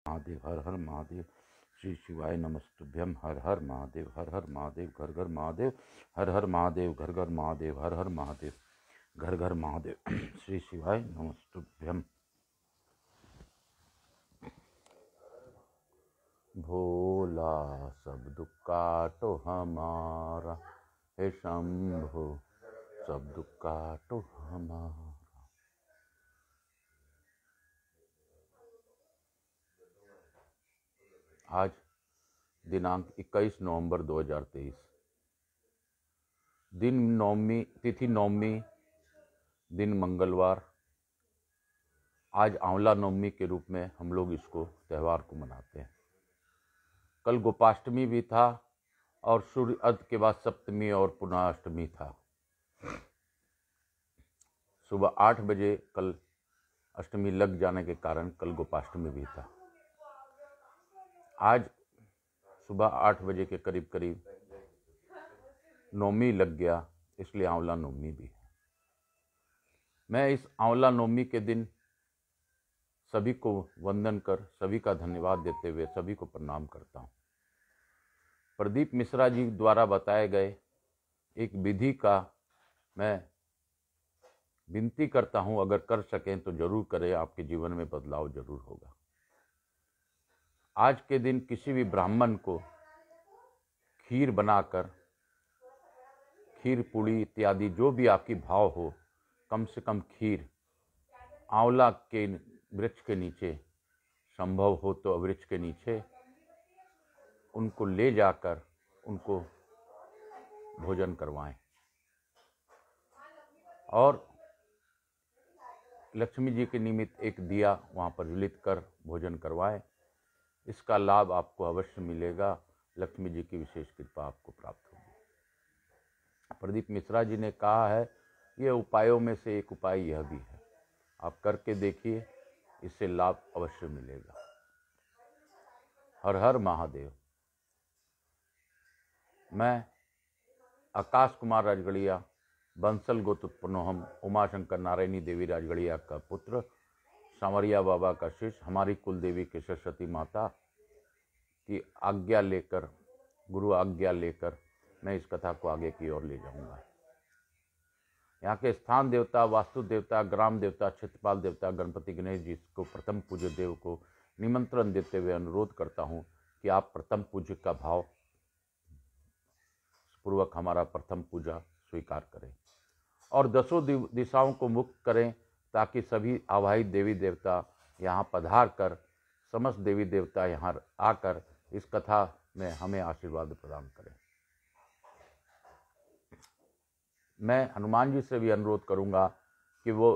महादेव हर हर महादेव। श्री शिवाय नमस्तुभ्यम हर हर महादेव। हर हर महादेव घर घर महादेव। हर हर महादेव घर घर महादेव। हर हर महादेव घर घर महादेव। श्री शिवाय नमस्तुभ्यम। भोला सब दुख काटो हमारा, हे शंभो सब दुख काटो हमारा। आज दिनांक 21 नवंबर 2023, दिन नवमी, तिथि नवमी, दिन मंगलवार। आज आंवला नवमी के रूप में हम लोग इसको त्यौहार को मनाते हैं। कल गोपाष्टमी भी था और सूर्य अस्त के बाद सप्तमी और पुनः अष्टमी था। सुबह 8 बजे कल अष्टमी लग जाने के कारण कल गोपाष्टमी भी था। आज सुबह 8 बजे के करीब करीब नवमी लग गया, इसलिए आंवला नवमी भी है। मैं इस आंवला नवमी के दिन सभी को वंदन कर, सभी का धन्यवाद देते हुए सभी को प्रणाम करता हूँ। प्रदीप मिश्रा जी द्वारा बताए गए एक विधि का मैं विनती करता हूँ, अगर कर सकें तो जरूर करें, आपके जीवन में बदलाव जरूर होगा। आज के दिन किसी भी ब्राह्मण को खीर बनाकर, खीर पूड़ी इत्यादि जो भी आपकी भाव हो, कम से कम खीर आंवला के वृक्ष के नीचे, संभव हो तो वृक्ष के नीचे उनको ले जाकर उनको भोजन करवाएं और लक्ष्मी जी के निमित्त एक दिया वहाँ पर ज्वलित कर भोजन करवाएं। इसका लाभ आपको अवश्य मिलेगा, लक्ष्मी जी की विशेष कृपा आपको प्राप्त होगी। प्रदीप मिश्रा जी ने कहा है, ये उपायों में से एक उपाय यह भी है, आप करके देखिए, इससे लाभ अवश्य मिलेगा। हर हर महादेव। मैं आकाश कुमार राजगढ़िया, बंसल गोत्रोत्पन्नोहम, उमाशंकर नारायणी देवी राजगढ़िया का पुत्र, सांवरिया बाबा का शिष्य, हमारी कुल देवी के सरस्वती माता की आज्ञा लेकर, गुरु आज्ञा लेकर मैं इस कथा को आगे की ओर ले जाऊंगा। यहाँ के स्थान देवता, वास्तु देवता, ग्राम देवता, क्षेत्रपाल देवता गणपति गणेश जी को, प्रथम पूज्य देव को निमंत्रण देते हुए अनुरोध करता हूँ कि आप प्रथम पूज्य का भाव पूर्वक हमारा प्रथम पूजा स्वीकार करें और 10 दिशाओं को मुक्त करें, ताकि सभी आवाहित देवी देवता यहाँ पधार कर, समस्त देवी देवता यहाँ आकर इस कथा में हमें आशीर्वाद प्रदान करें। मैं हनुमान जी से भी अनुरोध करूँगा कि वो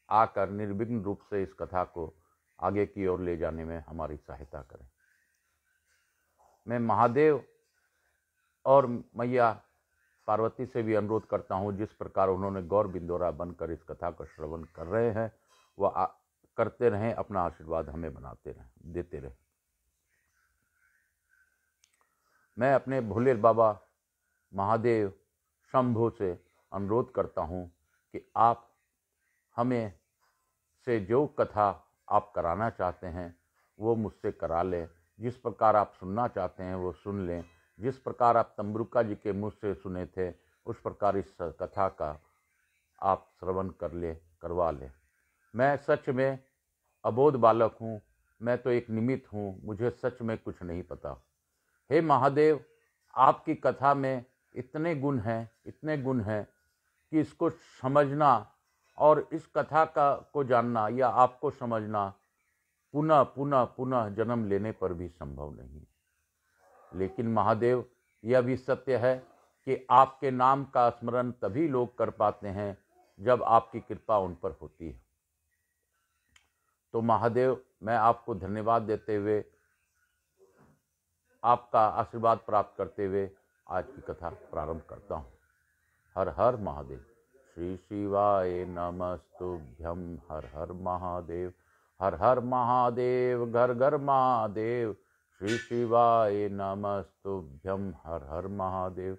आकर निर्विघ्न रूप से इस कथा को आगे की ओर ले जाने में हमारी सहायता करें। मैं महादेव और मैया पार्वती से भी अनुरोध करता हूँ, जिस प्रकार उन्होंने गौर बिंदोरा बनकर इस कथा को श्रवण कर रहे हैं, वह करते रहें, अपना आशीर्वाद हमें बनाते रहें, देते रहें। मैं अपने भोले बाबा महादेव शंभो से अनुरोध करता हूँ कि आप हमें से जो कथा आप कराना चाहते हैं वो मुझसे करा लें, जिस प्रकार आप सुनना चाहते हैं वो सुन लें, जिस प्रकार आप तम्बरुका जी के मुँह से सुने थे उस प्रकार इस कथा का आप श्रवण करवा लें। मैं सच में अबोध बालक हूँ, मैं तो एक निमित्त हूँ, मुझे सच में कुछ नहीं पता। हे महादेव, आपकी कथा में इतने गुण हैं, इतने गुण हैं कि इसको समझना और इस कथा को जानना या आपको समझना पुनः पुनः पुनः जन्म लेने पर भी संभव नहीं। लेकिन महादेव, यह भी सत्य है कि आपके नाम का स्मरण तभी लोग कर पाते हैं जब आपकी कृपा उन पर होती है। तो महादेव, मैं आपको धन्यवाद देते हुए, आपका आशीर्वाद प्राप्त करते हुए आज की कथा प्रारंभ करता हूँ। हर हर महादेव। श्री शिवाय नमस्तुभ्यम। हर हर महादेव। हर हर महादेव घर घर महादेव। श्री शिवाय नमस्तुभ्यम। हर हर महादेव।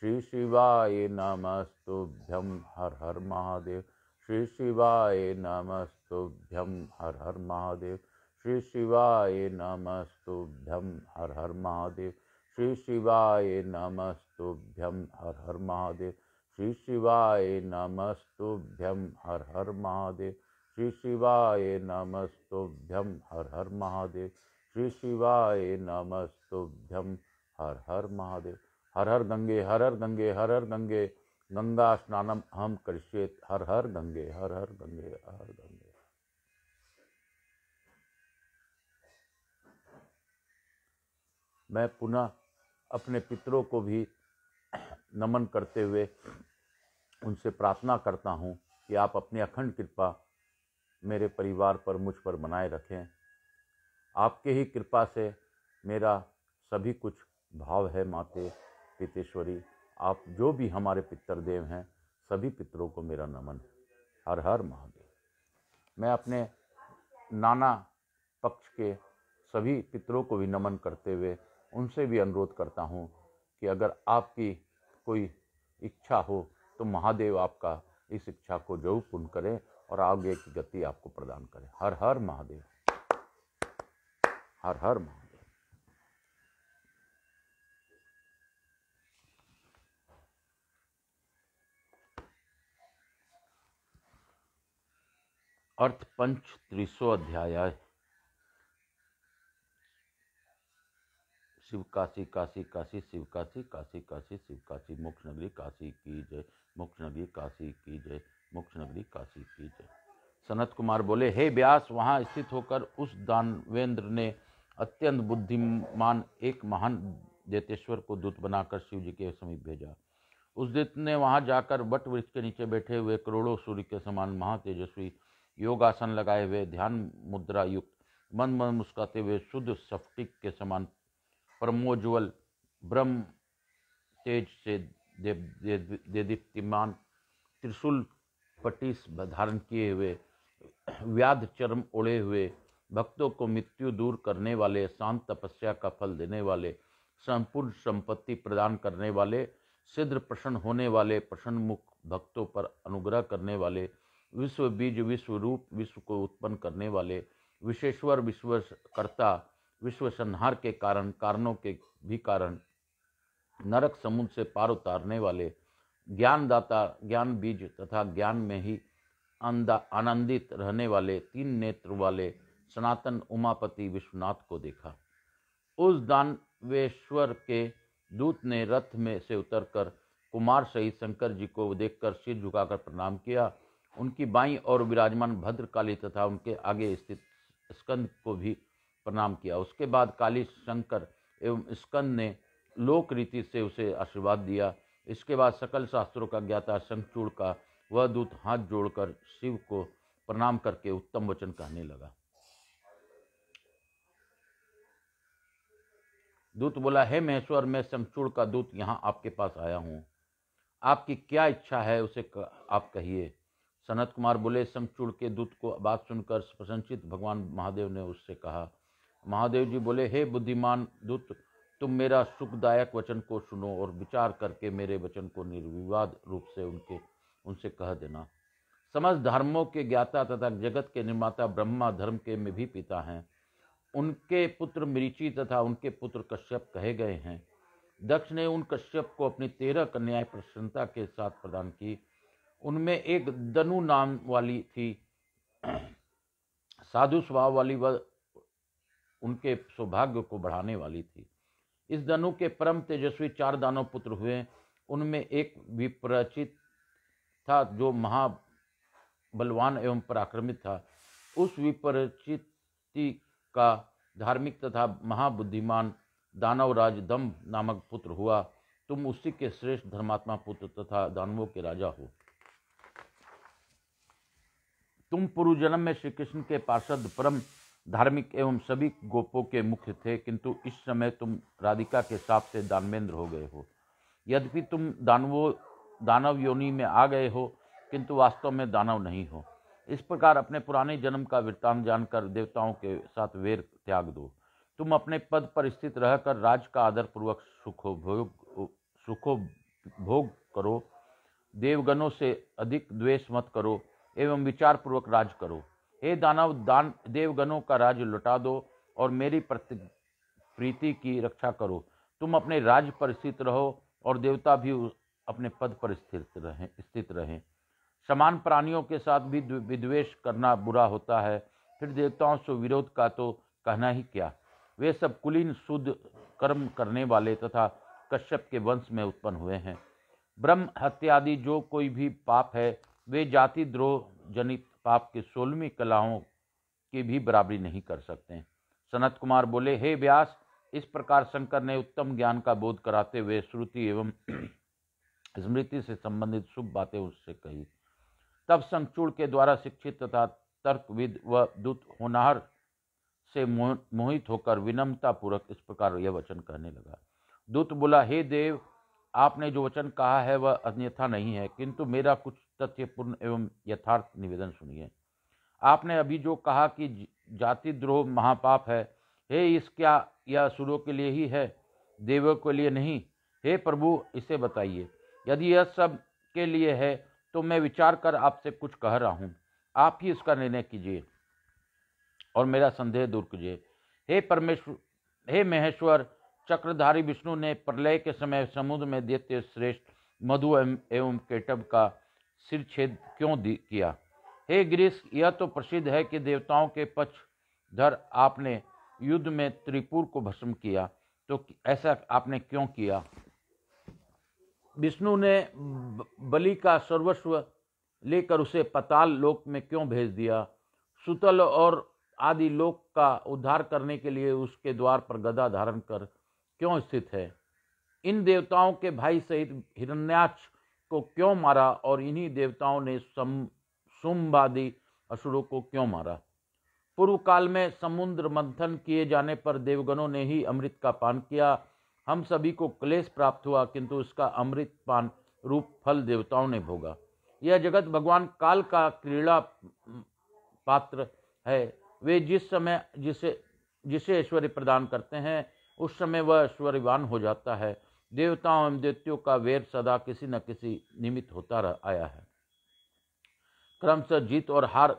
श्री शिवाय नमस्तुभ्यम। हर हर महादेव। श्री शिवाय नमस्तुभ्यम। हर हर महादेव। श्री शिवाय नमस्तुभ्यं हर हर महादेव। श्री शिवाय नमस्तुभ्यं हर हर महादेव। श्री शिवाय नमस्तुभ्यं हर हर महादेव। श्री शिवाय नमस्तुभ्यं हर हर महादेव। श्री शिवाय नमस्तुभ्यं हर हर महादेव। हर हर गंगे हर हर गंगे हर हर गंगे गंगा स्नानम अहम करिष्ये। हर हर गंगे हर हर गंगे हर हर गंगे। मैं पुनः अपने पितरों को भी नमन करते हुए उनसे प्रार्थना करता हूँ कि आप अपनी अखंड कृपा मेरे परिवार पर, मुझ पर बनाए रखें। आपके ही कृपा से मेरा सभी कुछ भाव है। माते पितेश्वरी, आप जो भी हमारे पितृदेव हैं, सभी पितरों को मेरा नमन। हर हर महादेव। मैं अपने नाना पक्ष के सभी पितरों को भी नमन करते हुए उनसे भी अनुरोध करता हूँ कि अगर आपकी कोई इच्छा हो तो महादेव आपका इस इच्छा को जरूर पूर्ण करें और आगे की गति आपको प्रदान करें। हर हर महादेव। हर हर महादेव। अर्थ पंच 300 अध्याय। शिव काशी काशी काशी शिव काशी काशी काशी शिव काशी। मोक्ष नगरी काशी की जय। मोक्ष नगरी काशी की जय। मोक्ष नगरी काशी की जय। सनत कुमार बोले, हे व्यास, वहाँ स्थित होकर उस दानवेंद्र ने अत्यंत बुद्धिमान एक महान दैत्येश्वर को दूत बनाकर शिव जी के समीप भेजा। उस दूत ने वहाँ जाकर वट वृक्ष के नीचे बैठे हुए करोड़ों सूर्य के समान महातेजस्वी योगासन लगाए हुए ध्यान मुद्रा युक्त मन मन मुस्काते हुए शुद्ध स्फटिक के समान परमोज्वल ब्रह्म तेज से देदीप्तिमान त्रिशूल पटीस धारण किए हुए, व्याध चर्म ओढ़े हुए, भक्तों को मृत्यु दूर करने वाले, शांत तपस्या का फल देने वाले, संपूर्ण संपत्ति प्रदान करने वाले, शीघ्र प्रसन्न होने वाले, प्रसन्न मुख भक्तों पर अनुग्रह करने वाले, विश्व बीज विश्व रूप विश्व को उत्पन्न करने वाले, विश्वेश्वर विश्वकर्ता, विश्व संहार के कारण कारणों के भी कारण, नरक समुद्र से पार उतारने वाले, ज्ञानदाता, ज्ञान बीज तथा ज्ञान में ही आनंदित रहने वाले, 3 नेत्र वाले सनातन उमापति विश्वनाथ को देखा। उस दानवेश्वर के दूत ने रथ में से उतरकर कुमार सहित शंकर जी को देखकर सिर झुकाकर प्रणाम किया। उनकी बाईं ओर विराजमान भद्रकाली तथा उनके आगे स्थित स्कंद को भी प्रणाम किया। उसके बाद काली, शंकर एवं स्कंद ने लोक रीति से उसे आशीर्वाद दिया। इसके बाद सकल शास्त्रों का ज्ञाता शंखचूड़ का वह दूत हाथ जोड़कर शिव को प्रणाम करके उत्तम वचन कहने लगा। दूत बोला, हे महेश्वर, मैं शंखचूड़ का दूत यहाँ आपके पास आया हूँ। आपकी क्या इच्छा है उसे आप कहिए। सनत कुमार बोले, शंखचूड़ के दूत को बात सुनकर प्रसन्नचित्त भगवान महादेव ने उससे कहा। महादेव जी बोले, हे बुद्धिमान दूत, तुम मेरा सुखदायक वचन को सुनो और विचार करके मेरे वचन को निर्विवाद रूप से उनसे कह देना। समस्त धर्मों के ज्ञाता तथा जगत के निर्माता ब्रह्मा धर्म के में भी पिता हैं। उनके पुत्र मरीचि तथा उनके पुत्र कश्यप कहे गए हैं। दक्ष ने उन कश्यप को अपनी 13 कन्याएं प्रसन्नता के साथ प्रदान की। उनमें एक दनु नाम वाली थी, साधु स्वभाव वाली, वह उनके सौभाग्य को बढ़ाने वाली थी। इस दनु के परम तेजस्वी 4 दानव पुत्र हुए। उनमें एक विपरिचित था जो महाबलवान एवं पराक्रमित था। उस विपरिचित का धार्मिक तथा महाबुद्धिमान दानवराज दम्भ नामक पुत्र हुआ। तुम उसी के श्रेष्ठ धर्मात्मा पुत्र तथा दानवों के राजा हो। तुम पूर्व जन्म में श्री कृष्ण के पार्षद, परम धार्मिक एवं सभी गोपों के मुख्य थे, किंतु इस समय तुम राधिका के शाप से दानवेंद्र हो गए हो। यद्यपि तुम दानव योनि में आ गए हो, किंतु वास्तव में दानव नहीं हो। इस प्रकार अपने पुराने जन्म का वृत्तांत जानकर देवताओं के साथ वैर त्याग दो। तुम अपने पद पर स्थित रहकर राज का आदर पूर्वक सुखोभोग करो। देवगणों से अधिक द्वेष मत करो एवं विचार पूर्वक राज करो। हे दानव दान देवगणों का राज्य लुटा दो और मेरी प्रीति की रक्षा करो। तुम अपने राज्य पर स्थित रहो और देवता भी अपने पद पर स्थित रहें। समान प्राणियों के साथ भी विद्वेष करना बुरा होता है, फिर देवताओं से विरोध का तो कहना ही क्या। वे सब कुलीन शुद्ध कर्म करने वाले तथा कश्यप के वंश में उत्पन्न हुए हैं। ब्रह्म हत्यादि जो कोई भी पाप है वे जाति द्रोह जनित पाप के 16वीं कलाओं की भी बराबरी नहीं कर सकते। सनत कुमार बोले, हे व्यास, इस प्रकार शंकर ने उत्तम ज्ञान का बोध कराते हुए श्रुति एवं स्मृति से संबंधित शुभ बातें उससे कही। तब शंखचूड़ के द्वारा शिक्षित तथा तर्कविद व दूत होनहार से मोहित होकर विनम्रता पूर्वक इस प्रकार यह वचन कहने लगा। दूत बोला, हे देव, आपने जो वचन कहा है वह अन्यथा नहीं है, किंतु मेरा कुछ तथ्यपूर्ण एवं यथार्थ निवेदन सुनिए। आपने अभी जो कहा कि जाति द्रोह महापाप है, हे इस क्या यह असुरों के लिए ही है, देवों के लिए नहीं? हे प्रभु, इसे बताइए। यदि यह सब के लिए है तो मैं विचार कर आपसे कुछ कह रहा हूँ, आप ही इसका निर्णय कीजिए और मेरा संदेह दूर कीजिए। हे महेश्वर, चक्रधारी विष्णु ने प्रलय के समय समुद्र में दैत्य श्रेष्ठ मधु एवं केटभ का सिरछेद क्यों किया? हे गिरीश, यह तो प्रसिद्ध है कि देवताओं के पक्षधर आपने युद्ध में त्रिपुर को भस्म किया, तो ऐसा आपने क्यों किया? विष्णु ने बलि का सर्वस्व लेकर उसे पाताल लोक में क्यों भेज दिया? सुतल और आदि लोक का उद्धार करने के लिए उसके द्वार पर गदा धारण कर क्यों स्थित है? इन देवताओं के भाई सहित हिरण्याक्ष को क्यों मारा और इन्हीं देवताओं ने शुंभादि असुरों को क्यों मारा? पूर्व काल में समुद्र मंथन किए जाने पर देवगणों ने ही अमृत का पान किया। हम सभी को क्लेश प्राप्त हुआ, किंतु उसका अमृत पान रूप फल देवताओं ने भोगा। यह जगत भगवान काल का क्रीड़ा पात्र है। वे जिस समय जिसे ऐश्वर्य प्रदान करते हैं उस समय वह ऐश्वर्यवान हो जाता है। देवताओं एवं दैत्यों का वैर सदा किसी न किसी निमित्त होता आया है। क्रमशः जीत और हार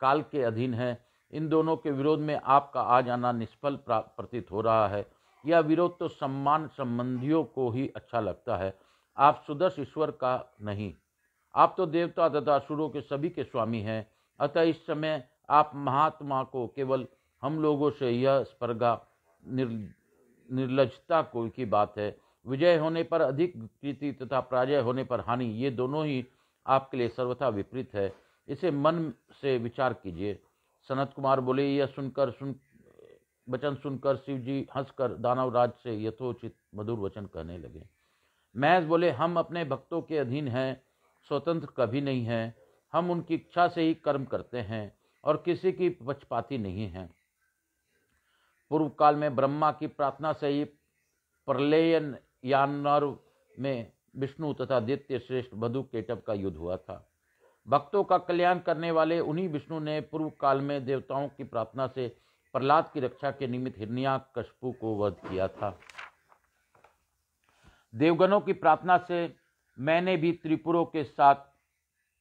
काल के अधीन है। इन दोनों के विरोध में आपका आ जाना निष्फल प्रतीत हो रहा है। यह विरोध तो सम्मान संबंधियों को ही अच्छा लगता है, आप सुदर्श ईश्वर का नहीं। आप तो देवता तथा असुरों के सभी के स्वामी हैं। अतः इस समय आप महात्मा को केवल हम लोगों से यह स्पर्धा निर्लजता को की बात है। विजय होने पर अधिक कीर्ति तथा पराजय होने पर हानि, ये दोनों ही आपके लिए सर्वथा विपरीत है। इसे मन से विचार कीजिए। सनत कुमार बोले, यह वचन सुनकर शिव जी हंसकर दानवराज से यथोचित मधुर वचन कहने लगे। महेश बोले, हम अपने भक्तों के अधीन हैं, स्वतंत्र कभी नहीं हैं। हम उनकी इच्छा से ही कर्म करते हैं और किसी की पक्षपाती नहीं हैं। पूर्व काल में ब्रह्मा की प्रार्थना से ही प्रलयन यानर में विष्णु तथा दैत्य श्रेष्ठ मधु केटभ का युद्ध हुआ था। भक्तों का कल्याण करने वाले उन्हीं विष्णु ने पूर्व काल में देवताओं की प्रार्थना से प्रहलाद की रक्षा के निमित्त हिरण्याकश्यपु को वध किया था। देवगणों की प्रार्थना से मैंने भी त्रिपुरों के साथ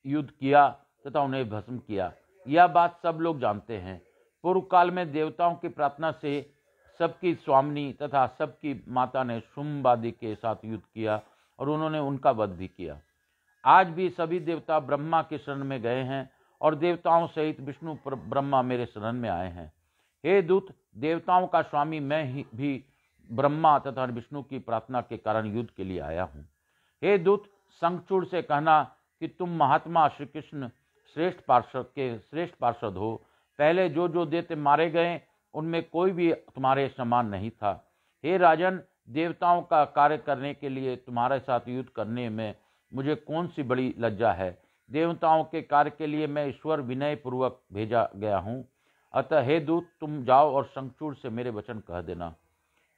युद्ध किया तथा उन्हें भस्म किया। यह बात सब लोग जानते हैं। पूर्व काल में देवताओं की प्रार्थना से सबकी स्वामिनी तथा सबकी माता ने शुंभादि के साथ युद्ध किया और उन्होंने उनका वध भी किया। आज भी सभी देवता ब्रह्मा के शरण में गए हैं और देवताओं सहित विष्णु ब्रह्मा मेरे शरण में आए हैं। हे दूत, देवताओं का स्वामी मैं ही भी ब्रह्मा तथा विष्णु की प्रार्थना के कारण युद्ध के लिए आया हूँ। हे दूत, शंखचूड़ से कहना कि तुम महात्मा श्री कृष्ण श्रेष्ठ पार्षद हो। पहले जो जो दैत्य मारे गए उनमें कोई भी तुम्हारे समान नहीं था। हे राजन, देवताओं का कार्य करने के लिए तुम्हारे साथ युद्ध करने में मुझे कौन सी बड़ी लज्जा है। देवताओं के कार्य के लिए मैं ईश्वर विनय पूर्वक भेजा गया हूँ। अतः हे दूत, तुम जाओ और शंखचूड़ से मेरे वचन कह देना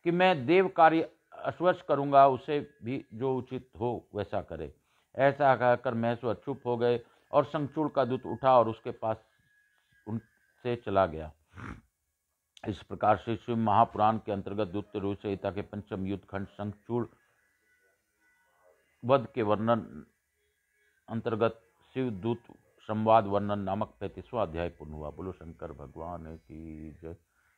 कि मैं देव कार्य अश्वश करूँगा, उसे भी जो उचित हो वैसा करे। ऐसा कहकर महेश्वर चुप हो गए और शंखचूड़ का दूत उठा और उसके पास उनसे चला गया। इस प्रकार से शिव महापुराण के अंतर्गत द्वितीय रूप संहिता के पंचम युद्ध खंड शंखचूड़ वध के वर्णन अंतर्गत शिव दूत संवाद वर्णन नामक 35वां अध्याय पूर्ण हुआ। बोलो शंकर भगवान की जय।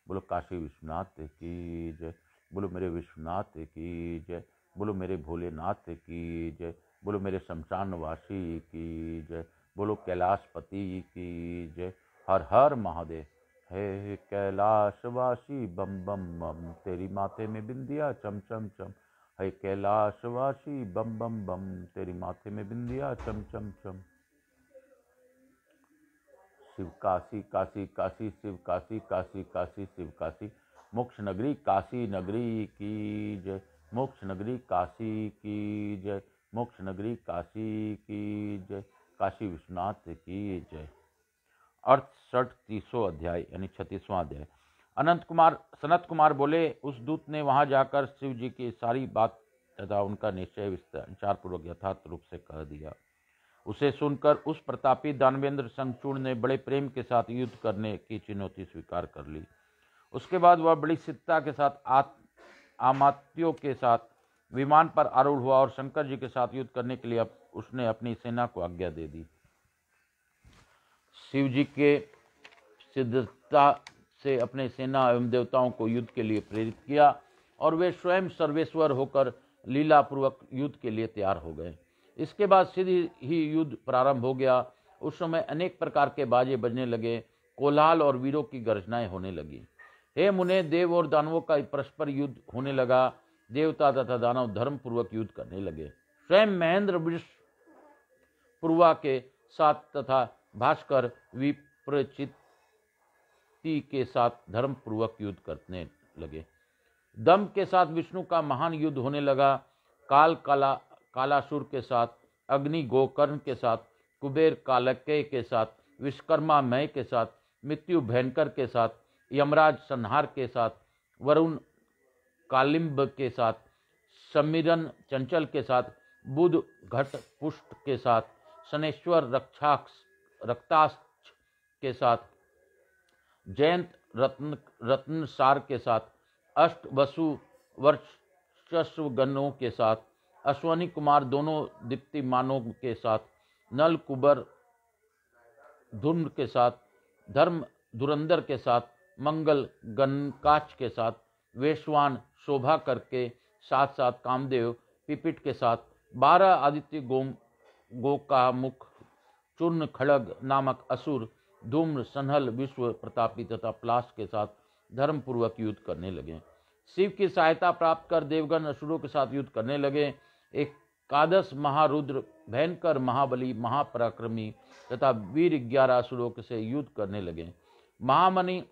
बोलो काशी विश्वनाथ की जय। बोलो मेरे विश्वनाथ की जय। बोलो मेरे भोलेनाथ की जय। बोलो मेरे शमशानवासी की जय। बोलो कैलाशपति की जय। हर हर महादेव। हे कैलाशवासी बम बम बम, तेरी माथे में बिंदिया चम चम चम। हे कैलाशवासी बम बम बम, तेरी माथे में बिंदिया चम चम चम। शिव काशी काशी काशी शिव काशी काशी काशी शिव काशी। मोक्ष नगरी काशी नगरी की जय। मोक्ष नगरी काशी की जय। मोक्ष नगरी काशी की जय। काशी विश्वनाथ की जय। अर्थ 36वां अध्याय यानी 36वां अध्याय। सनत कुमार बोले, उस दूत ने वहां जाकर शिव जी की सारी बात तथा उनका निश्चय विचार पूर्वक यथार्थ रूप से कह दिया। उसे सुनकर उस प्रतापी दानवेंद्र संचूर्ण ने बड़े प्रेम के साथ युद्ध करने की चुनौती स्वीकार कर ली। उसके बाद वह बड़ी सिद्धता के साथ आमात्यों के साथ विमान पर आरूढ़ हुआ और शंकर जी के साथ युद्ध करने के लिए उसने अपनी सेना को आज्ञा दे दी। शिव जी के सिद्धता से अपने सेना एवं देवताओं को युद्ध के लिए प्रेरित किया और वे स्वयं सर्वेश्वर होकर लीलापूर्वक युद्ध के लिए तैयार हो गए। इसके बाद सीधी ही युद्ध प्रारंभ हो गया। उस समय अनेक प्रकार के बाजे बजने लगे, कोलाहल और वीरों की गर्जनाएं होने लगी। हे मुने, देव और दानवों का परस्पर युद्ध होने लगा। देवता तथा दानव धर्म पूर्वक युद्ध करने लगे। स्वयं महेंद्र वृष पूर्वा के साथ तथा भास्कर विप्रचिति के साथ धर्म पूर्वक युद्ध करने लगे। दम के साथ विष्णु का महान युद्ध होने लगा। कालासुर के साथ, अग्नि गोकर्ण के साथ, कुबेर कालकेय के साथ, विश्वकर्मा मय के साथ, मृत्यु भयंकर के साथ, यमराज संहार के साथ, वरुण कालिंब के साथ, समीरन चंचल के साथ, बुध घट पुष्ट के साथ, शनेश्वर रक्ताक्ष के साथ, जयंत रत्नसार के साथ, अष्ट वसु वर्चस्व गणों के साथ, अश्वनी कुमार दोनों दीप्तिमानों के साथ, नल कुबर धूम्र के साथ, धर्म धुरंधर के साथ, मंगल गणकाच के साथ, वेशवान शोभा करके साथ साथ, कामदेव पिपिट के साथ, 12 आदित्य गोकामुख चूर्ण खड़ग नामक असुर, धूम्र सन्हल विश्व प्रतापी तथा प्लास के साथ धर्म पूर्वक युद्ध करने लगे। शिव की सहायता प्राप्त कर देवगण असुरों के साथ युद्ध करने लगे। एकादश महारुद्र भयंकर महाबली महापराक्रमी तथा वीर 11 असुरों से युद्ध करने लगे। महामणि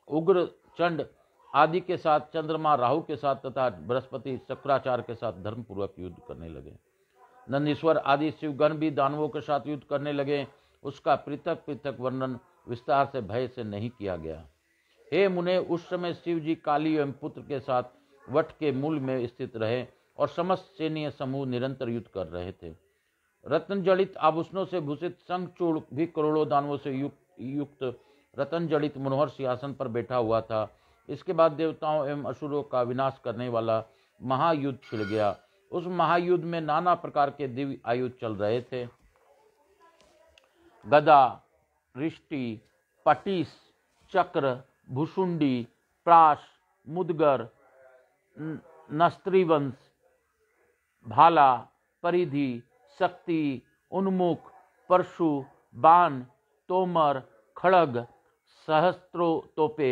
उग्र चंड आदि के साथ, चंद्रमा राहु के साथ तथा बृहस्पति शुक्राचार्य के साथ धर्म पूर्वक युद्ध करने लगे। नंदीश्वर आदि शिवगण भी दानवों के साथ युद्ध करने लगे। उसका पृथक पृथक वर्णन विस्तार से भय से नहीं किया गया। हे मुने, उस समय शिव जी काली एवं पुत्र के साथ वट के मूल में स्थित रहे और समस्त सैन्य समूह निरंतर युद्ध कर रहे थे। रत्न जड़ित आभूषणों से भूषित शंखचूड़ भी करोड़ों दानवों से युक्त रतन जड़ित मनोहर सिंहासन पर बैठा हुआ था। इसके बाद देवताओं एवं असुरों का विनाश करने वाला महायुद्ध छिड़ गया। उस महायुद्ध में नाना प्रकार के दिव्य आयुध चल रहे थे। गदा, रिष्टि, पटीस, चक्र, भुषुंडी, प्राश, मुदगर, नस्त्रीवंश, भाला, परिधि, शक्ति, उन्मुख, परशु, बाण, तोमर, खड़ग, सहस्त्रों तोपे,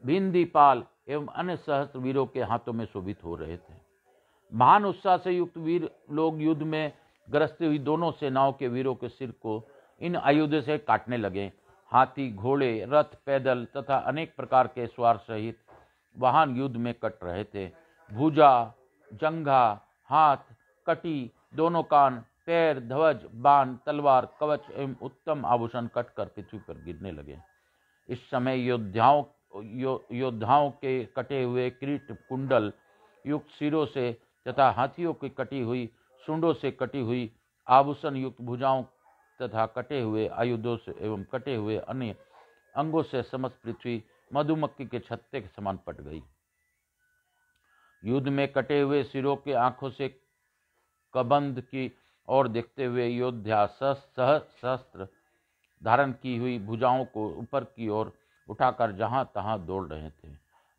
भिंदीपाल एवं अन्य सहस्त्र वीरों के हाथों में शोभित हो रहे थे। महान उत्साह से युक्त वीर लोग युद्ध में ग्रस्त हुई दोनों सेनाओं के वीरों के सिर को इन आयुधों से काटने लगे। हाथी, घोड़े, रथ, पैदल तथा अनेक प्रकार के स्वार सहित वाहन युद्ध में कट रहे थे। भुजा, जंघा, हाथ, कटी, दोनों कान, पैर, ध्वज, बाण, तलवार, कवच एवं उत्तम आभूषण कटकर पृथ्वी पर गिरने लगे। इस समय योद्धाओं के कटे हुए किरीट कुंडल युक्त सिरों से तथा हाथियों की कटी हुई सूंडों से कटी हुई आभूषण युक्त भुजाओं तथा कटे हुए आयुधों से एवं कटे हुए अन्य अंगों से समस्त पृथ्वी मधुमक्खी के छत्ते के समान पट गई। युद्ध में कटे हुए सिरों के आंखों से कबंध की और देखते हुए योद्धा सहस्त्र धारण की हुई भुजाओं को ऊपर की ओर उठाकर जहां तहां दौड़ रहे थे।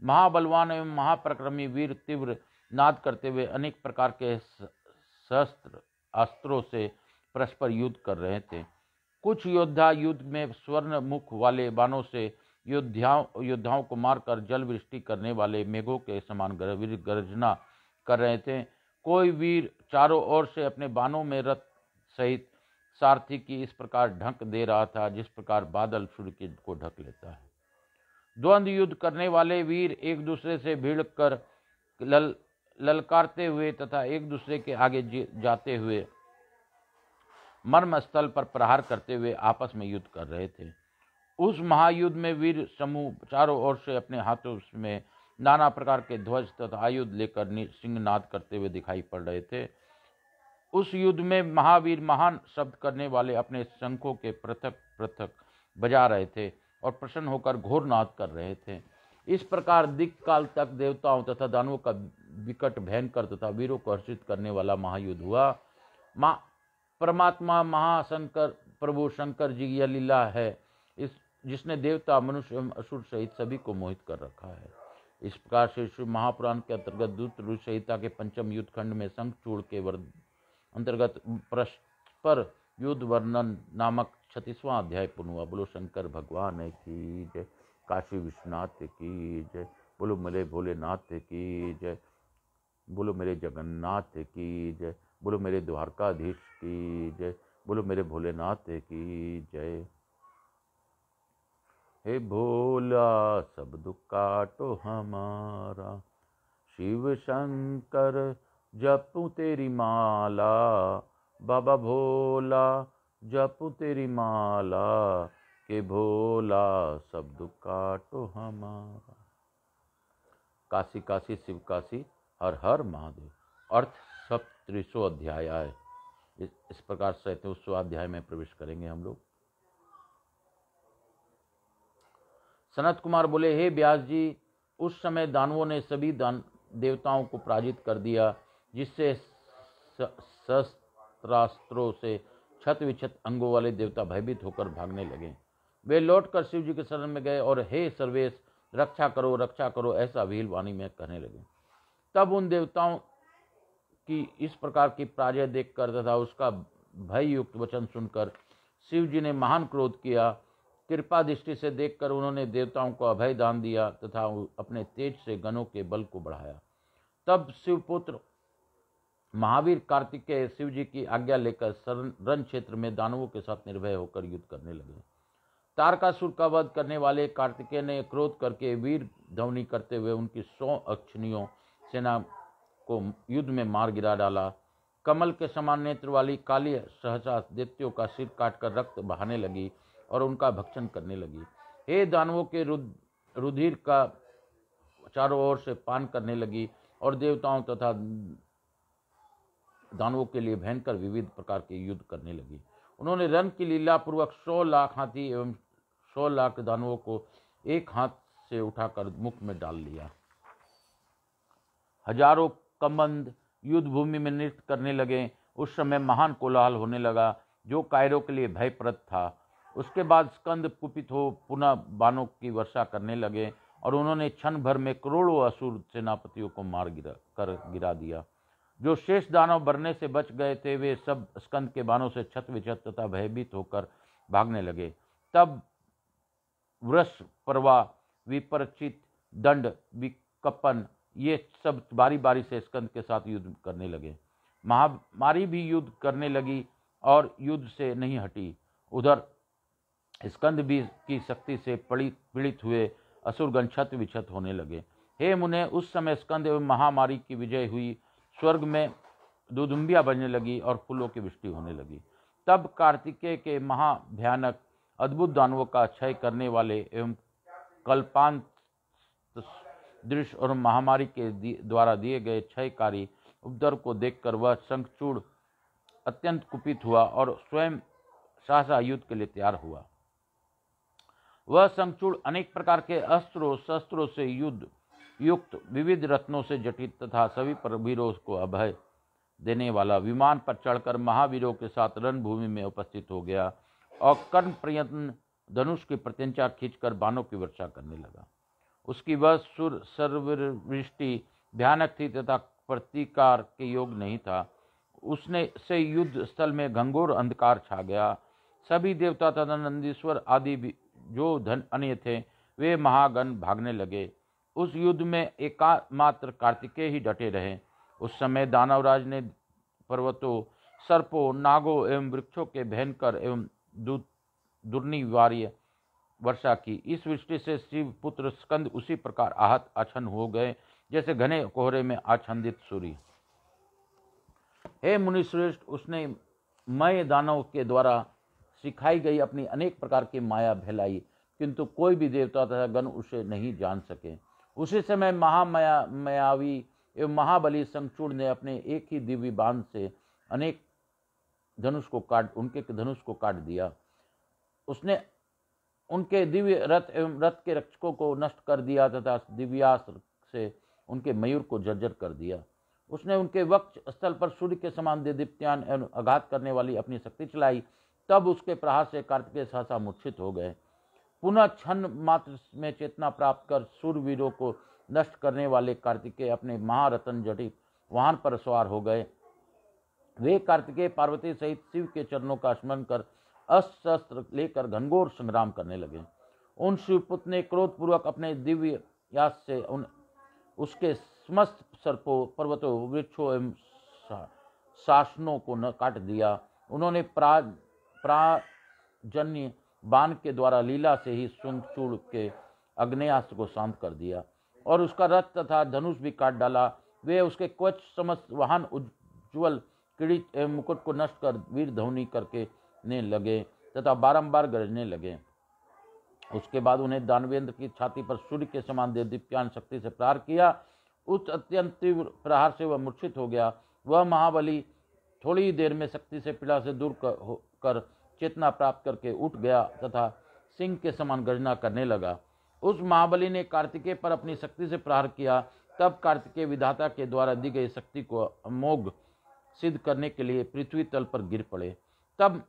महाबलवान एवं महापराक्रमी वीर तीव्र नाद करते हुए अनेक प्रकार के शस्त्र अस्त्रों से परस्पर युद्ध कर रहे थे। कुछ योद्धा युद्ध में स्वर्ण मुख वाले बाणों से योद्धाओं को मारकर जल वृष्टि करने वाले मेघों के समान गर्जना कर रहे थे। कोई वीर चारों ओर से अपने बाणों में रथ सहित सारथी की इस प्रकार ढक दे रहा था जिस प्रकार बादल सूर्य को ढक लेता है। द्वंद्व युद्ध करने वाले वीर एक दूसरे से भिड़ कर ललकारते हुए तथा एक दूसरे के आगे जाते हुए मर्म स्थल पर प्रहार करते हुए आपस में युद्ध कर रहे थे। उस महायुद्ध में वीर समूह चारों ओर से अपने हाथों में नाना प्रकार के ध्वज तथा आयुध लेकर सिंहनाद करते हुए दिखाई पड़ रहे थे। उस युद्ध में महावीर महान शब्द करने वाले अपने शंखों के पृथक पृथक बजा रहे थे और प्रसन्न होकर घोर नाद कर रहे थे। इस प्रकार दिक काल तक देवताओं तथा दानवों का विकट भयंकर तथा वीरों को हर्षित करने वाला महायुद्ध हुआ। परमात्मा महाशंकर प्रभु शंकर जी यह लीला है जिसने देवता मनुष्य एवं असुर सहित सभी को मोहित कर रखा है। इस प्रकार से श्री महापुराण के अंतर्गत दूत संहिता के पंचम युद्ध खंड में शंखचूड़ के अंतर्गत परस्पर युद्ध वर्णन नामक 36वां अध्याय पूर्ण हुआ। बोलो शंकर भगवान की जय, काशी विश्वनाथ की जय, बोलो मेरे भोलेनाथ की जय, बोलो मेरे जगन्नाथ की जय, बोलो मेरे द्वारकाधीश की जय, बोलो मेरे भोलेनाथ की जय। हे भोला सब दुख काटो हमारा, शिव शंकर जपू तेरी माला, बाबा भोला जपू तेरी माला, के भोला सब दुख काटो हमारा। काशी काशी शिव काशी हर हर महादेव। अर्थ 37वां अध्याय है। इस प्रकार 37वां अध्याय में प्रवेश करेंगे हम लोग। सनत कुमार बोले, हे व्यास जी, उस समय दानवों ने सभी देवताओं को पराजित कर दिया, जिससे शस्त्रास्त्रों से छत विछत अंगों वाले देवता भयभीत होकर भागने लगे। वे लौटकर शिव जी के शरण में गए और हे सर्वेश रक्षा करो ऐसा व्हील वाणी में कहने लगे। तब उन देवताओं की इस प्रकार की पराजय देखकर तथा उसका भय युक्त वचन सुनकर शिव जी ने महान क्रोध किया। कृपा दृष्टि से देखकर उन्होंने देवताओं को अभय दान दिया तथा अपने तेज से गणों के बल को बढ़ाया। तब शिवपुत्र महावीर कार्तिकेय शिव जी की आज्ञा लेकर रण क्षेत्र में दानवों के साथ निर्भय होकर युद्ध करने लगे। तारकासुर का वध करने वाले कार्तिकेय ने क्रोध करके वीर ध्वनि करते हुए उनकी 100 अक्षिणियों सेना को युद्ध में मार गिरा डाला। कमल के समान नेत्र वाली काली सहसा दैत्यों का सिर काटकर रक्त बहाने लगी और उनका भक्षण करने लगी। हे दानवों के रुधिर का चारों ओर से पान करने लगी और देवताओं तथा दानवों के लिए भयंकर विविध प्रकार के युद्ध करने लगी। उन्होंने रण की लीला पूर्वक 100 लाख हाथी एवं 100 लाख दानवों को एक हाथ से उठाकर मुख में डाल लिया। हजारों कमंद युद्ध भूमि में नृत्य करने लगे। उस समय महान कोलाहल होने लगा जो कायरों के लिए भयप्रद था। उसके बाद स्कंद कुपित हो पुनः बाणों की वर्षा करने लगे और उन्होंने क्षण भर में करोड़ों असुर सेनापतियों को मार गिरा दिया। जो शेष दानव मरने से बच गए थे वे सब स्कंद के बाणों से छत विछत तथा भयभीत होकर भागने लगे। तब वृष, परवा, विपरचित, दंड, विकपन ये सब बारी बारी से स्कंद के साथ युद्ध करने लगे। महामारी भी युद्ध करने लगी और युद्ध से नहीं हटी। उधर स्कंद भी की शक्ति से पीड़ित हुए असुरगण छत विछत होने लगे। हे मुने, उस समय स्कंद एवं महामारी की विजय हुई। स्वर्ग में दुदुम्बियां बजने लगी और फूलों की वृष्टि होने लगी। तब कार्तिकेय के महाभयानक अद्भुत दानवों का क्षय करने वाले एवं कल्पांत दृश्य और महामारी के द्वारा दिए गए क्षयकारी उपद्रव को देखकर वह शंखचूड़ अत्यंत कुपित हुआ और स्वयं सहसा युद्ध के लिए तैयार हुआ। वह शंखचूड़ अनेक प्रकार के अस्त्रों शस्त्रों से युद्ध युक्त विविध रत्नों से जटित तथा सभी वीरों को अभय देने वाला विमान पर चढ़कर महावीरों के साथ रणभूमि में उपस्थित हो गया और कर्ण प्रयत्न धनुष की प्रत्यंचा खींचकर बाणों की वर्षा करने लगा। उसकी वह सुर सर्ववृष्टि भयानक थी तथा प्रतिकार के योग नहीं था। उसने से युद्ध स्थल में घंघोर अंधकार छा गया। सभी देवता तथा नंदीश्वर आदि जो धन अन्य थे वे महागण भागने लगे। उस युद्ध में एकमात्र कार्तिकेय ही डटे रहे। उस समय दानवराज ने पर्वतों, सर्पों, नागों एवं वृक्षों के भयंकर एवं दुर्निवार्य वर्षा की। इस वृष्टि से शिव पुत्र स्कंद उसी प्रकार आहत आछन्न हो गए जैसे घने कोहरे में आच्छादित सूर्य। हे मुनिश्रेष्ठ, उसने मय दानव के द्वारा सिखाई गई अपनी अनेक प्रकार की माया फैलाई, किंतु कोई भी देवता तथा गण उसे नहीं जान सके। उसी समय महामायावी एवं महाबली शंखचूड़ ने अपने एक ही दिव्य बाण से उनके धनुष को काट दिया। उसने उनके दिव्य रथ एवं रथ के रक्षकों को नष्ट कर दिया तथा दिव्यास्त्र से उनके मयूर को जर्जर कर दिया। उसने उनके वक्ष स्थल पर सूर्य के समान दीप्तिमान एवं आघात करने वाली अपनी शक्ति चलाई। तब उसके प्रहार से कार्तिकेय सहसा मूर्छित हो गए। पुनः क्षण मात्र में चेतना प्राप्त कर सूरवीरों को नष्ट करने वाले कार्तिकेय अपने महारत्न जटित वाहन पर सवार हो गए। वे कार्तिकेय पार्वती सहित शिव के चरणों का स्मरण कर अस्त्र शस्त्र लेकर घनघोर संग्राम करने लगे। उन शिवपुत्र ने क्रोधपूर्वक अपने दिव्य यास से उसके समस्त सर्पों, पर्वतों, वृक्षों एवं शासनों को न काट दिया। उन्होंने प्राजन्य बाण के द्वारा लीला से ही शंखचूड़ के अग्नेयास्त्र को शांत कर दिया और उसका रथ तथा धनुष भी काट डाला। वे उसके कवच समस्त वाहन, उज्ज्वल किरीट एवं मुकुट को नष्ट कर वीर ध्वनि करके ने लगे तथा बारंबार गरजने लगे। उसके बाद उन्हें दानवेंद्र की छाती पर सूर्य के समान दीप्तिमान शक्ति से प्रहार किया। उस अत्यंत तीव्र प्रहार से वह मूर्छित हो गया। वह महाबली थोड़ी देर में शक्ति से पीड़ा से दूर कर चेतना प्राप्त करके उठ गया तथा सिंह के समान गर्जना करने लगा। उस महाबली ने कार्तिकेय पर अपनी शक्ति से प्रहार किया। तब कार्तिकेय विधाता के द्वारा दी गई शक्ति को अमोघ सिद्ध करने के लिए पृथ्वी तल पर गिर पड़े। तब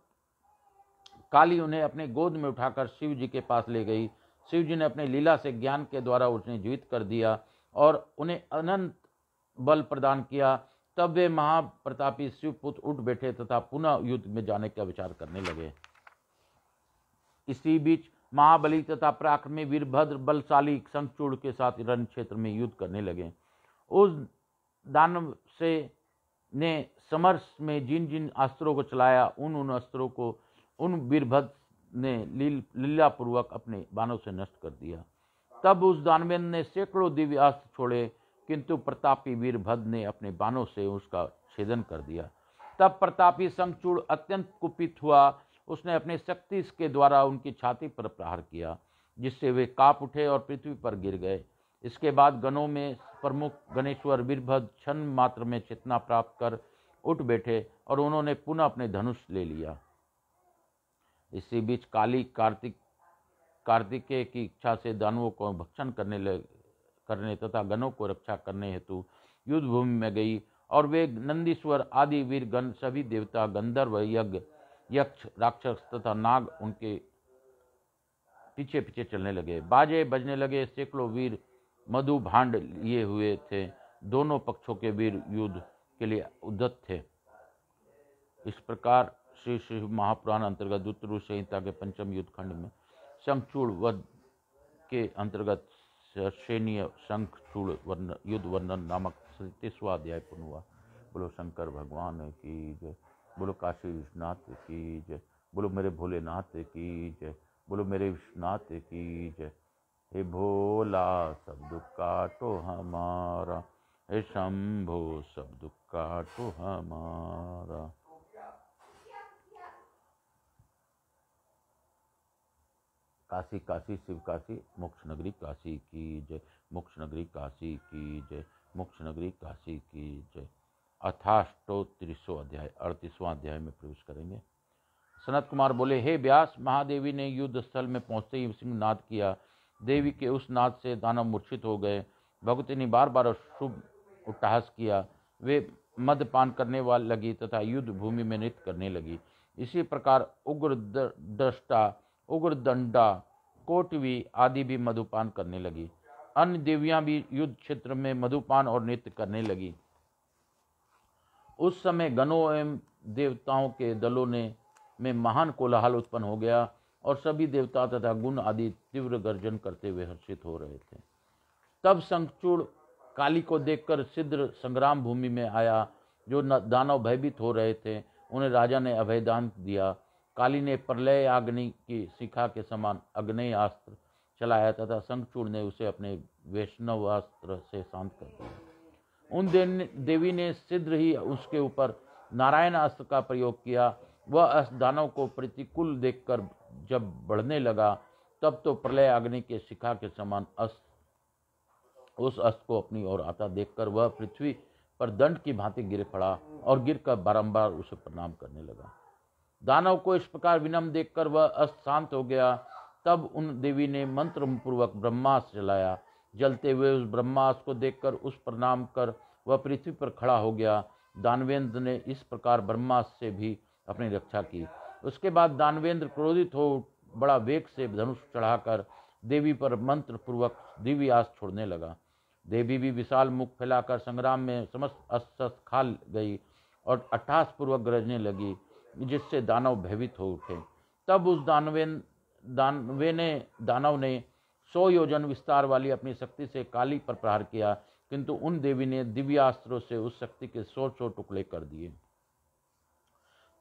काली उन्हें अपने गोद में उठाकर शिव जी के पास ले गई। शिव जी ने अपने लीला से ज्ञान के द्वारा उन्हें जीवित कर दिया और उन्हें अनंत बल प्रदान किया। तब वे महाप्रतापी शिवपुत्र उठ बैठे तथा पुनः युद्ध में जाने का विचार करने लगे। इसी बीच महाबली तथा पराक्रमी वीरभद्र बलशाली शंखचूड़ के साथ रण क्षेत्र में युद्ध करने लगे। उस दानव से ने समर्श में जिन जिन अस्त्रों को चलाया उन अस्त्रों को उन वीरभद्र ने लीलापूर्वक अपने बाणों से नष्ट कर दिया। तब उस दानवेंद्र ने सैकड़ों दिव्य अस्त्र छोड़े, किंतु प्रतापी वीरभद्र ने अपने बाणों से उसका छेदन कर दिया। तब प्रतापी शंखचूड़ अत्यंत कुपित हुआ। उसने अपने शक्ति के द्वारा उनकी छाती पर प्रहार किया, जिससे वे कांप उठे और पृथ्वी पर गिर गए। इसके बाद गणों में प्रमुख गणेश्वर वीरभद्र क्षण मात्र में चेतना प्राप्त कर उठ बैठे और उन्होंने पुनः अपने धनुष ले लिया। इसी बीच काली कार्तिकेय की इच्छा से दानवों को भक्षण करने तथा गणों को रक्षा करने हेतु युद्ध भूमि में गई और वे नंदीश्वर आदि वीरगण सभी देवता, गंधर्व, यक्ष, राक्षस तथा नाग उनके पीछे पीछे चलने लगे। बाजे बजने लगे। सैकड़ों वीर मधु भांड लिए हुए थे। दोनों पक्षों के वीर युद्ध के लिए उद्यत थे। इस प्रकार श्री शिव महापुराण अंतर्गत द्वितीय संहिता के पंचम युद्ध खंड में शंखचूड़ वध के अंतर्गत सैन्य शंखचूड़ युद्ध वर्णन नामक 37वां अध्याय पूर्ण हुआ। बोलो शंकर भगवान की जय। बोलो काशी विश्वनाथ की जय। बोलो मेरे भोलेनाथ की जय। बोलो मेरे विश्वनाथ की जय। हे भोला सब दुख काटो हमारा, हे शंभो सब दुख काटो हमारा। काशी काशी शिव काशी, मोक्ष नगरी काशी की जय। मोक्ष नगरी काशी की जय। मोक्ष नगरी काशी की जय। अथाष्टोत्तरीसवां अध्याय 38वां अध्याय में प्रवेश करेंगे। सनत कुमार बोले, हे व्यास, महादेवी ने युद्ध स्थल में पहुंचते ही सिंहनाद किया। देवी के उस नाद से दानव मूर्छित हो गए। भगवती ने बार बार शुभ उट्टहास किया। वे मदपान करने वाली लगी तथा युद्ध भूमि में नृत्य करने लगी। इसी प्रकार उग्रदष्टा, उग्रदंडा, कोटवी आदि भी मधुपान करने लगी। अन्य देवियां भी युद्ध क्षेत्र में मधुपान और नृत्य करने लगी। उस समय गणों एवं देवताओं के दलों में महान कोलाहल उत्पन्न हो गया और सभी देवता तथा गुण आदि तीव्र गर्जन करते हुए हर्षित हो रहे थे। तब शंखचूड़ काली को देखकर सिद्ध संग्राम भूमि में आया। जो दानव भयभीत हो रहे थे उन्हें राजा ने अभयदान दिया। काली ने प्रलय अग्नि की शिखा के समान अग्नेय अस्त्र चलाया तथा शंखचूड़ ने उसे अपने वैष्णवास्त्र से शांत कर दिया। उन देवी ने शीघ्र ही उसके ऊपर नारायण अस्त्र का प्रयोग किया। वह अस्त्र दानव को प्रतिकूल देखकर जब बढ़ने लगा तब तो प्रलय अग्नि के शिखा के समान उस अस्त्र को अपनी ओर आता देखकर वह पृथ्वी पर दंड की भांति गिर पड़ा और गिरकर बारंबार उसे प्रणाम करने लगा। दानव को इस प्रकार विनम्र देखकर वह अस्त्र शांत हो गया। तब उन देवी ने मंत्र पूर्वक ब्रह्मास्त्र चलाया। जलते हुए उस ब्रह्मास्त्र को देखकर उस प्रणाम कर वह पृथ्वी पर खड़ा हो गया। दानवेंद्र ने इस प्रकार ब्रह्मास्त्र से भी अपनी रक्षा की। उसके बाद दानवेंद्र क्रोधित हो बड़ा वेग से धनुष चढ़ाकर देवी पर मंत्र पूर्वक दिव्यास्त्र छोड़ने लगा। देवी भी विशाल मुख फैलाकर संग्राम में समस्त अस्त्र खा गई और अट्टहास पूर्वक गरजने लगी, जिससे दानव भयभीत हो उठे। तब उस दानव ने 100 योजन विस्तार वाली अपनी शक्ति से काली पर प्रहार किया, किंतु उन देवी ने दिव्यास्त्रों से उस शक्ति के 100 टुकड़े कर दिए।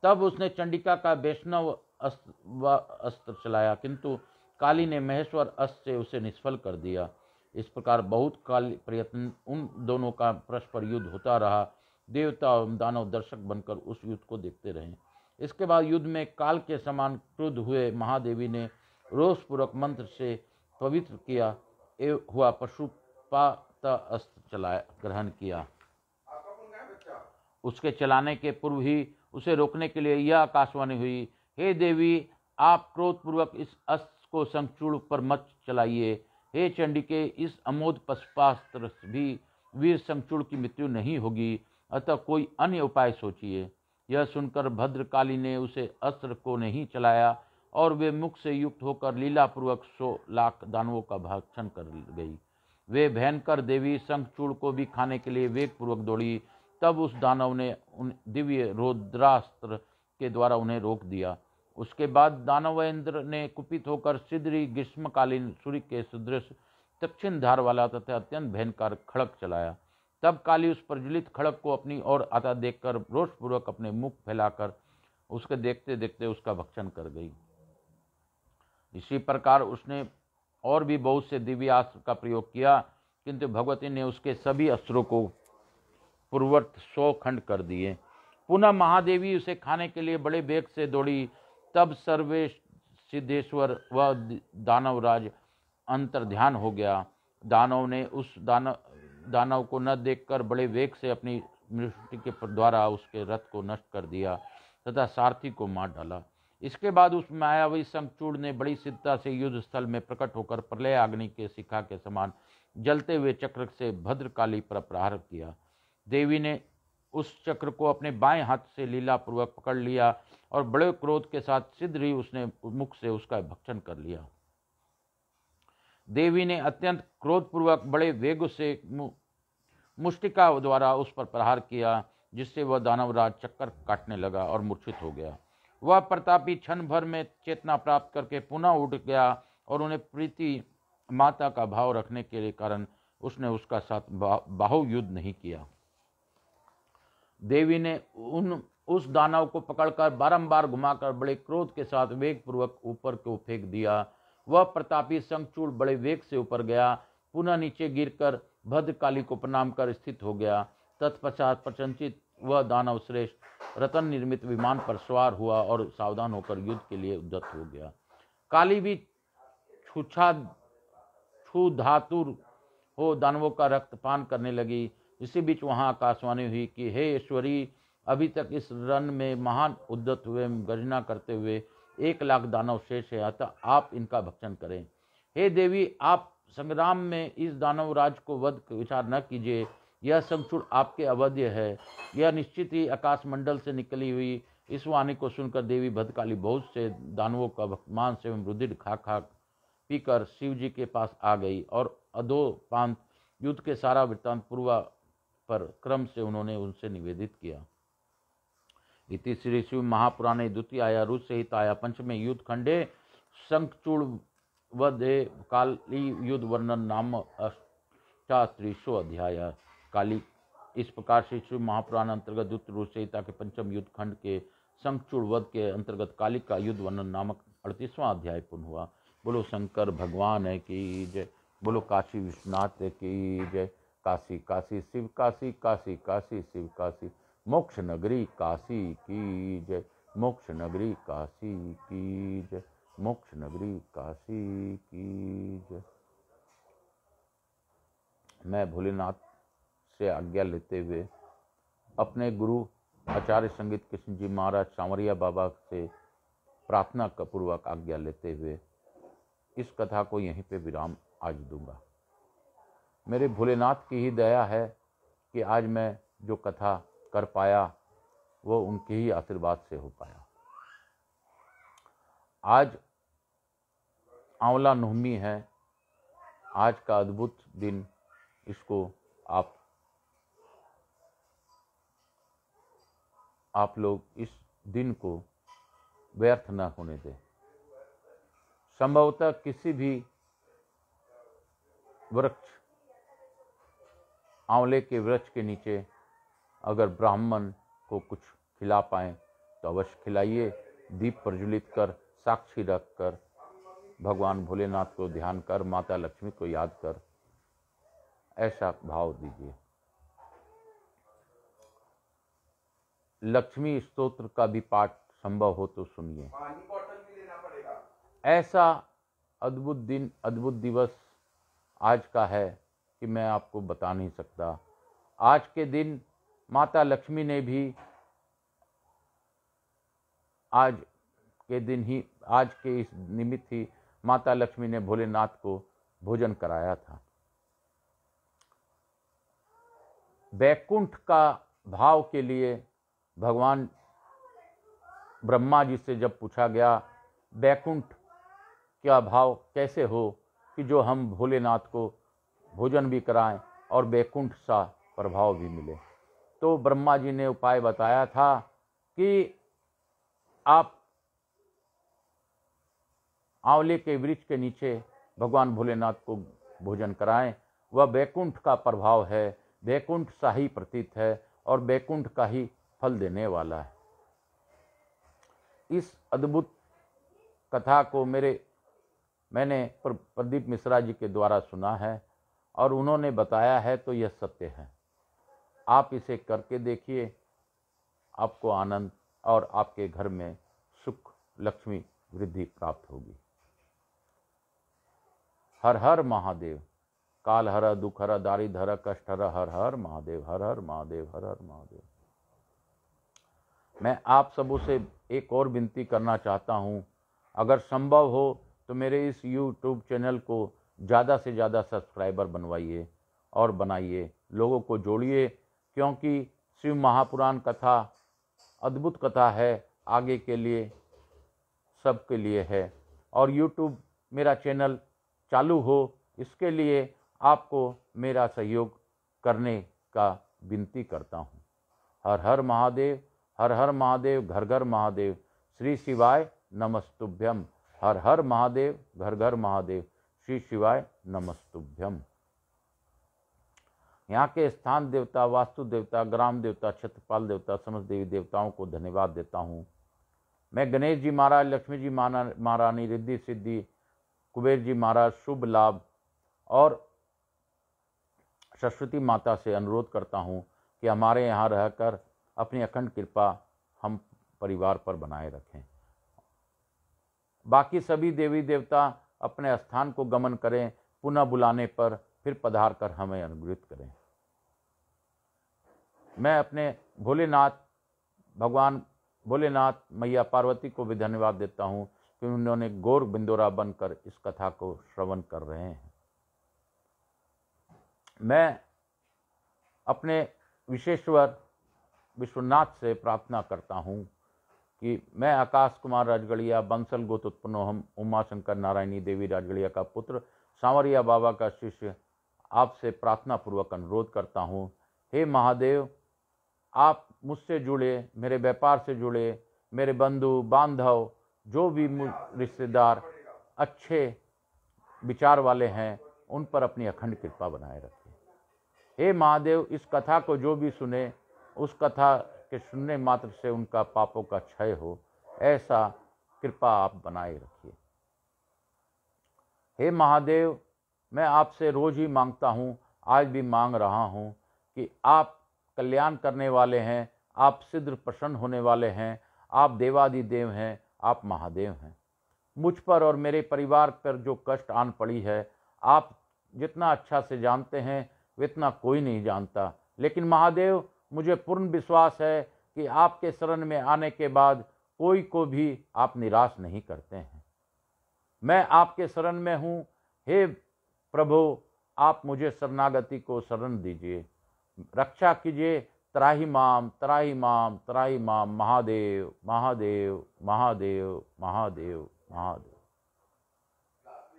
तब उसने चंडिका का वैष्णव अस्त्र चलाया, किंतु काली ने महेश्वर अस्त्र से उसे निष्फल कर दिया। इस प्रकार बहुत काल प्रयत्न उन दोनों का परस्पर युद्ध होता रहा। देवता एवं दानव दर्शक बनकर उस युद्ध को देखते रहे। इसके बाद युद्ध में काल के समान क्रुद्ध हुए महादेवी ने रोषपूर्वक मंत्र से पवित्र किया हुआ पशुपात अस्त्र चलाया ग्रहण किया। उसके चलाने के पूर्व ही उसे रोकने के लिए यह आकाशवाणी हुई, हे देवी, आप क्रोधपूर्वक इस अस्त्र को शंखचूड़ पर मत चलाइए। हे चंडिके, इस अमोघ पशुपास्त्र भी वीर शंखचूड़ की मृत्यु नहीं होगी, अतः कोई अन्य उपाय सोचिए। यह सुनकर भद्रकाली ने उसे अस्त्र को नहीं चलाया और वे मुख से युक्त होकर लीलापूर्वक 100 लाख दानवों का भक्षण कर गई। वे भयंकर देवी शंखचूड़ को भी खाने के लिए वेगपूर्वक दौड़ी। तब उस दानव ने उन दिव्य रौद्रास्त्र के द्वारा उन्हें रोक दिया। उसके बाद दानवेंद्र ने कुपित होकर शीघ्र ही ग्रीष्मकालीन सूर्य के सदृश दक्षिण धार वाला तथा अत्यंत भयंकर खड़ग चलाया। तब काली उस प्रज्वलित खड़ग को अपनी ओर आता देखकर रोषपूर्वक अपने मुख फैलाकर उसके देखते देखते उसका भक्षण कर गई। इसी प्रकार उसने और भी बहुत से दिव्यास्त्र का प्रयोग किया, किंतु भगवती ने उसके सभी अस्त्रों को पूर्ववत 100 खंड कर दिए। पुनः महादेवी उसे खाने के लिए बड़े वेग से दौड़ी। तब सर्वे सिद्धेश्वर व दानवराज अंतर्ध्यान हो गया। दानव ने उस दानव को न देखकर बड़े वेग से अपनी मृष्टि के द्वारा उसके रथ को नष्ट कर दिया तथा सारथी को मार डाला। इसके बाद उस मायावी शंखचूड़ ने बड़ी सिद्धता से युद्ध स्थल में प्रकट होकर प्रलय अग्नि के शिखा के समान जलते हुए चक्र से भद्रकाली पर प्रहार किया। देवी ने उस चक्र को अपने बाएं हाथ से लीलापूर्वक पकड़ लिया और बड़े क्रोध के साथ शीघ्र ही उसने मुख से उसका भक्षण कर लिया। देवी ने अत्यंत क्रोधपूर्वक बड़े वेग से मुष्टिका द्वारा उस पर प्रहार किया, जिससे वह दानवराज चक्कर काटने लगा और मूर्छित हो गया। वह प्रतापी क्षण भर में चेतना प्राप्त करके पुनः उठ गया और उन्हें प्रीति माता का भाव रखने के कारण उसने उसका साथ बाहु युद्ध नहीं किया। देवी ने उस दानव को पकड़कर बारंबार घुमाकर बड़े क्रोध के साथ वेग पूर्वक ऊपर को फेंक दिया। वह प्रतापी शंखचूड़ बड़े वेग से ऊपर गया, पुनः नीचे गिरकर भद्रकाली को प्रणाम कर स्थित हो गया। तत्पश्चात प्रचंचित वह दानव श्रेष्ठ रतन निर्मित विमान पर सवार हुआ और सावधान होकर युद्ध के लिए उद्यत हो गया। काली भी क्षुधातुर हो दानवों का रक्तपान करने लगी। इसी बीच वहां आकाशवाणी हुई कि हे ईश्वरी, अभी तक इस रण में महान उद्यत हुए गर्जना करते हुए 1 लाख दानव शेष है, अतः आप इनका भक्षण करें। हे देवी, आप संग्राम में इस दानवराज को वध विचार न कीजिए। यह शंखचूड़ आपके अवध्य है। यह निश्चित ही आकाश मंडल से निकली हुई इस वाणी को सुनकर देवी भद्रकाली बहुत से दानवों का मांस एवं रुधिर खा पीकर शिव जी के पास आ गई और अधोपांत युद्ध के सारा वृत्तांत पूर्वा पर क्रम से उन्होंने उनसे निवेदित किया। इति श्री शिव महापुराणे द्वितीयाया रुद्रसंहिताया पंचमे युद्ध खंडे शंखचूड़ वधे काली युद्ध वर्णन नाम अष्टात्रिशो अध्याय। काली इस प्रकार से शिव महापुराण अंतर्गत द्वितीय रुद्रसंहिता के पंचम युद्ध खंड के शंखचूड़ वध के अंतर्गत काली का युद्ध वर्णन नामक 38वां अध्याय पूर्ण हुआ। बोलो शंकर भगवान की जय। बोलो काशी विश्वनाथ की जय। काशी काशी शिव काशी, काशी काशी शिव काशी। मोक्ष नगरी काशी की जय। मोक्ष नगरी काशी की जय। मोक्ष नगरी काशी की जय। मैं भोलेनाथ से आज्ञा लेते हुए अपने गुरु आचार्य संगीत कृष्ण जी महाराज सांवरिया बाबा से प्रार्थना पूर्वक आज्ञा लेते हुए इस कथा को यहीं पे विराम आज दूंगा। मेरे भोलेनाथ की ही दया है कि आज मैं जो कथा कर पाया वो उनके ही आशीर्वाद से हो पाया। आज आंवला नवमी है। आज का अद्भुत दिन, इसको आप लोग इस दिन को व्यर्थ न होने दें। संभवतः किसी भी वृक्ष, आंवले के वृक्ष के नीचे अगर ब्राह्मण को कुछ खिला पाएं तो अवश्य खिलाइए। दीप प्रज्वलित कर, साक्षी रख कर, भगवान भोलेनाथ को ध्यान कर, माता लक्ष्मी को याद कर, ऐसा भाव दीजिए। लक्ष्मी स्तोत्र का भी पाठ संभव हो तो सुनिए। पानी बॉटल भी लेना पड़ेगा। ऐसा अद्भुत दिन, अद्भुत दिवस आज का है कि मैं आपको बता नहीं सकता। आज के दिन माता लक्ष्मी ने भी आज के इस निमित्त ही माता लक्ष्मी ने भोलेनाथ को भोजन कराया था। वैकुंठ का भाव के लिए भगवान ब्रह्मा जी से जब पूछा गया वैकुंठ का भाव कैसे हो कि जो हम भोलेनाथ को भोजन भी कराएं और वैकुंठ सा प्रभाव भी मिले, तो ब्रह्मा जी ने उपाय बताया था कि आप आंवले के वृक्ष के नीचे भगवान भोलेनाथ को भोजन कराएं। वह वैकुंठ का प्रभाव है, वैकुंठ सा ही प्रतीत है और वैकुंठ का ही फल देने वाला है। इस अद्भुत कथा को मैंने प्रदीप मिश्रा जी के द्वारा सुना है और उन्होंने बताया है, तो यह सत्य है। आप इसे करके देखिए, आपको आनंद और आपके घर में सुख, लक्ष्मी, वृद्धि प्राप्त होगी। हर हर महादेव। काल हर, दुख हर, दारिद्र हर, कष्ट हर, हर हर महादेव, हर हर महादेव, हर हर महादेव। मैं आप सबों से एक और विनती करना चाहता हूँ, अगर संभव हो तो मेरे इस YouTube चैनल को ज़्यादा से ज़्यादा सब्सक्राइबर बनवाइए और बनाइए, लोगों को जोड़िए, क्योंकि शिव महापुराण कथा अद्भुत कथा है, आगे के लिए सबके लिए है। और YouTube मेरा चैनल चालू हो, इसके लिए आपको मेरा सहयोग करने का विनती करता हूँ। हर हर महादेव, हर हर महादेव, घर घर महादेव। श्री शिवाय नमस्तुभ्यम। हर हर महादेव, घर घर महादेव। श्री शिवाय नमस्तुभ्यम। यहाँ के स्थान देवता, वास्तु देवता, ग्राम देवता, क्षेत्रपाल देवता, समस्त देवी देवताओं को धन्यवाद देता हूँ। मैं गणेश जी महाराज, लक्ष्मी जी महारानी, रिद्धि सिद्धि, कुबेर जी महाराज, शुभ लाभ और सरस्वती माता से अनुरोध करता हूँ कि हमारे यहाँ रहकर अपनी अखंड कृपा हम परिवार पर बनाए रखें। बाकी सभी देवी देवता अपने स्थान को गमन करें, पुनः बुलाने पर फिर पधार कर हमें अनुग्रहित करें। मैं अपने भगवान भोलेनाथ, मैया पार्वती को भी धन्यवाद देता हूँ कि उन्होंने गौर बिंदोरा बनकर इस कथा को श्रवण कर रहे हैं। मैं अपने विशेश्वर विश्वनाथ से प्रार्थना करता हूँ कि मैं आकाश कुमार राजगढ़िया बंसल गोत उत्पन्नोहम उमा शंकर नारायणी देवी राजगढ़िया का पुत्र सांवरिया बाबा का शिष्य आपसे प्रार्थना पूर्वक अनुरोध करता हूँ, हे महादेव, आप मुझसे जुड़े, मेरे व्यापार से जुड़े, मेरे बंधु बांधव, जो भी रिश्तेदार अच्छे विचार वाले हैं, उन पर अपनी अखंड कृपा बनाए रखें। हे महादेव, इस कथा को जो भी सुने, उस कथा के सुनने मात्र से उनका पापों का क्षय हो, ऐसा कृपा आप बनाए रखिए। हे महादेव, मैं आपसे रोज ही मांगता हूँ, आज भी मांग रहा हूँ कि आप कल्याण करने वाले हैं, आप शीघ्र प्रसन्न होने वाले हैं, आप देवादिदेव हैं, आप महादेव हैं। मुझ पर और मेरे परिवार पर जो कष्ट आन पड़ी है, आप जितना अच्छा से जानते हैं उतना कोई नहीं जानता। लेकिन महादेव, मुझे पूर्ण विश्वास है कि आपके शरण में आने के बाद कोई को भी आप निराश नहीं करते हैं। मैं आपके शरण में हूँ। हे प्रभु, आप मुझे शरणागति को शरण दीजिए, रक्षा कीजिए। त्राही माम त्राही माम त्राही माम, महादेव महादेव महादेव महादेव महादेव।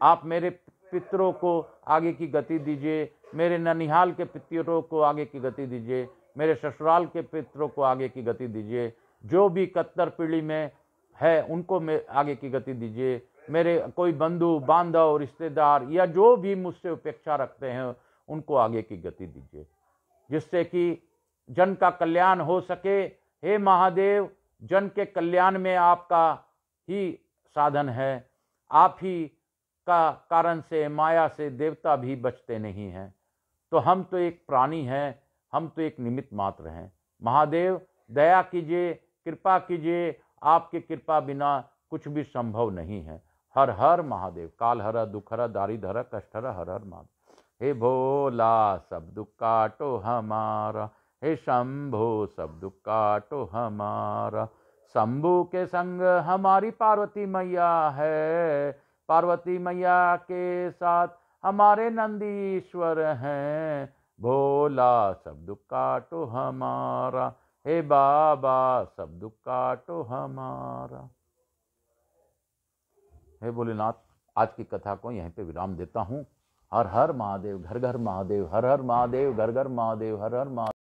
आप मेरे पितरों को आगे की गति दीजिए, मेरे ननिहाल के पितरों को आगे की गति दीजिए, मेरे ससुराल के पितरों को आगे की गति दीजिए, जो भी कत्तर पीढ़ी में है उनको आगे की गति दीजिए। मेरे कोई बंधु बांधव रिश्तेदार या जो भी मुझसे उपेक्षा रखते हैं उनको आगे की गति दीजिए, जिससे कि जन का कल्याण हो सके। हे महादेव, जन के कल्याण में आपका ही साधन है। आप ही का कारण से, माया से देवता भी बचते नहीं हैं। तो हम तो एक प्राणी हैं, हम तो एक निमित्त मात्र हैं। महादेव, दया कीजिए, कृपा कीजिए। आपकी कृपा बिना कुछ भी संभव नहीं है। हर हर महादेव। काल हर दुख हर दारिद्र हर कष्ट हर हर हर महादेव। हे भोला, सब दुख काटो हमारा, हे शंभो, सब दुख काटो हमारा। शंभू के संग हमारी पार्वती मैया है, पार्वती मैया के साथ हमारे नंदीश्वर हैं। भोला, सब दुख काटो हमारा, हे बाबा, सब दुख काटो हमारा। हे भोलेनाथ, आज की कथा को यहीं पे विराम देता हूँ। हर हर महादेव, घर घर महादेव, हर हर महादेव, घर घर महादेव, हर हर महादेव।